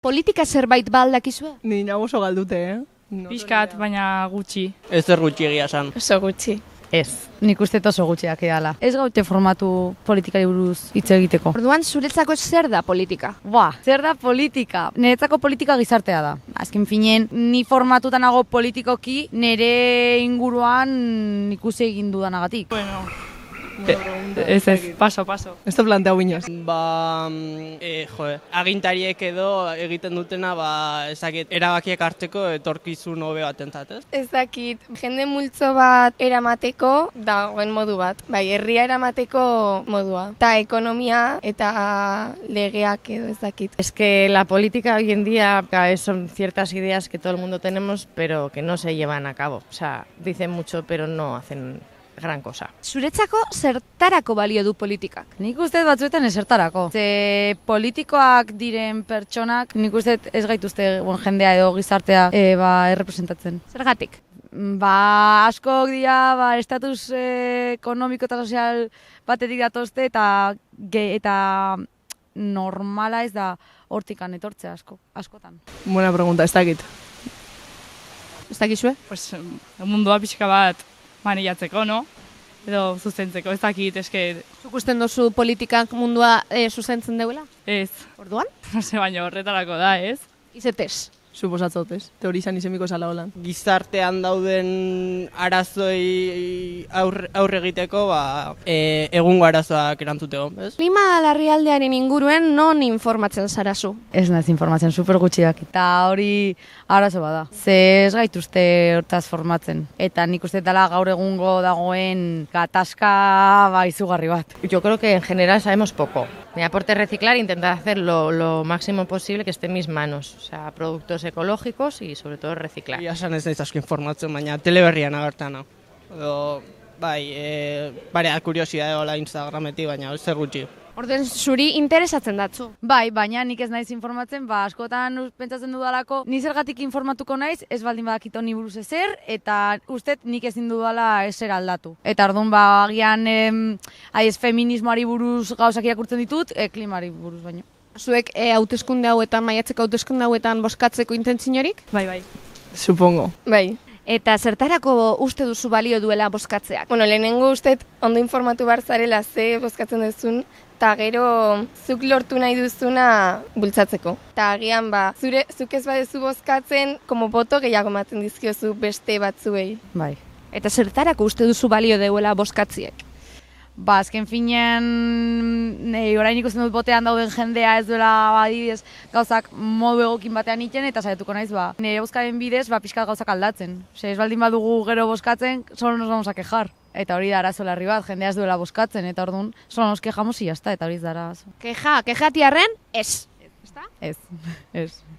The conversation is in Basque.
Politika zerbait ba aldakizue? Ni oso galdute, Pixkat, baina gutxi. Ez zer gutxi egia esan. Oso gutxi. Ez, nik uste oso gutxiak edala. Ez gaute formatu politikari buruz hitz egiteko. Orduan, zuretzako zer da politika? Zer da politika? Niretzako politika gizartea da. Azken finen, ni formatuta nago politikoki nire inguruan ikusi egin dudanagatik. Bueno, ez, paso. Ez da planteau inoz. Agintariek edo egiten dutena, ezakit, erabakiak hartzeko etorkizun hobe batentzat, ez? Ez dakit, jende multzo bat eramateko dagoen modu bat. Bai, herria eramateko modua. Eta ekonomia eta legeak edo ez dakit. Es que la política hoy en día son ciertas ideas que todo el mundo tenemos, pero que no se llevan a cabo. O sea, dicen mucho, pero no hacen gran cosa. Zuretzako zertarako balio du politikak? Nik uste batzuetan esertarako. Ze politikoak diren pertsonak, nik uste ez gaituzte jendea edo gizartea errepresentatzen. Zergatik? Askok dira, estatus ekonomiko eta sozial batetik datozte eta normala ez da hortikan etortzea askotan. Buena pregunta, ez dakit. Ez dakizue? Pues, mundua pixka bat maniatzeko, no? Edo zuzentzeko, ez dakit, eske... Zuk usten duzu politikak mundua zuzentzen deuela? Ez. Orduan? Baina horretarako da, ez? Izetez. Suposatzotez, teorizan izemiko zala holan. Gizartean dauden arazoi aurre egiteko, egungo arazoak erantzuteko, ez? Klima larrialdearen inguruen non informatzen zarazu? Ez naiz informatzen, super gutxiak. Eta hori arazo bada. Ze ez gaituzte hortaz formatzen. Eta nik uste dela gaur egungo dagoen gatazka izugarri bat. Yo creo que en general sabemos poco. Mi aporte es reciclar e intentar hacer lo máximo posible que esté en mis manos. O sea, productos ecológicos y sobre todo reciclar. Egia esan ez naiz asko informatzen, baina teleberrian agertan hau. Edo, barea kuriosidade gola Instagrametik, baina zer gutxi. Orden zuri interesatzen datzu. Bai, baina nik ez naiz informatzen, askotan pentsatzen dudalako, ni zergatik informatuko naiz, ez baldin badakit honi buruz ezer, eta ustet nik ezin dudala ezer aldatu. Eta orduan agian ez feminismoari buruz gauzak irakurtzen ditut, klimari buruz baino. Zuek hauteskunde hauetan, maiatzeko hauteskunde hauetan boskatzeko intentziorik? Bai. Supongo. Bai. Eta zertarako uste duzu balio duela bozkatzeak? Bueno, lehenengo ustet ondo informatu behar zarela ze bozkatzen duzun, eta gero zuk lortu nahi duzuna bultzatzeko. Eta agian zuk ez badezu bozkatzen, como boto gehiago ematen dizkiozu beste batzuei. Bai. Eta zertarako uste duzu balio duela bozkatziek? Azken finean, orain ikusten dut botean dauden jendea ez duela adibidez gauzak modu egokin batean iten eta saiatuko naiz nire bozkaren bidez pixkat gauzak aldatzen. Ez baldin badugu gero bozkatzen, solo nos vamos a quejar. Eta hori da arazo larri bat, jendea ez duela bozkatzen, eta orduan solo nos quejamos y ya está, eta hori da arazo. Kejatiarren, ez. Ez.